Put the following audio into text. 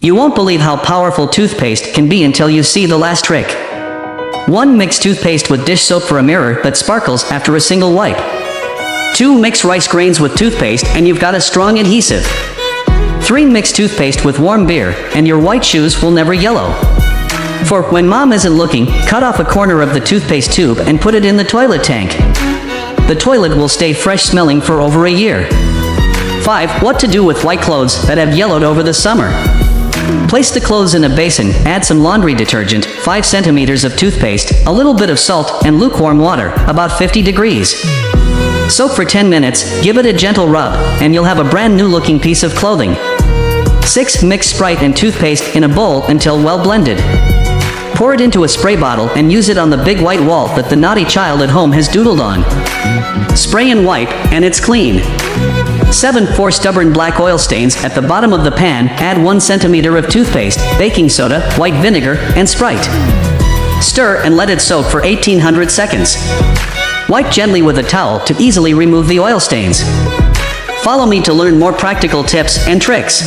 You won't believe how powerful toothpaste can be until you see the last trick. 1. Mix toothpaste with dish soap for a mirror that sparkles after a single wipe. 2. Mix rice grains with toothpaste and you've got a strong adhesive. 3. Mix toothpaste with warm beer, and your white shoes will never yellow. 4. When mom isn't looking, cut off a corner of the toothpaste tube and put it in the toilet tank. The toilet will stay fresh smelling for over a year. 5. What to do with white clothes that have yellowed over the summer. Place the clothes in a basin, add some laundry detergent, 5 centimeters of toothpaste, a little bit of salt, and lukewarm water, about 50 degrees. Soak for 10 minutes, give it a gentle rub, and you'll have a brand new looking piece of clothing. 6. Mix Sprite and toothpaste in a bowl until well blended. Pour it into a spray bottle and use it on the big white wall that the naughty child at home has doodled on. Spray and wipe, and it's clean. 7. For stubborn black oil stains at the bottom of the pan, add 1 centimeter of toothpaste, baking soda, white vinegar, and Sprite. Stir and let it soak for 1800 seconds. Wipe gently with a towel to easily remove the oil stains. Follow me to learn more practical tips and tricks.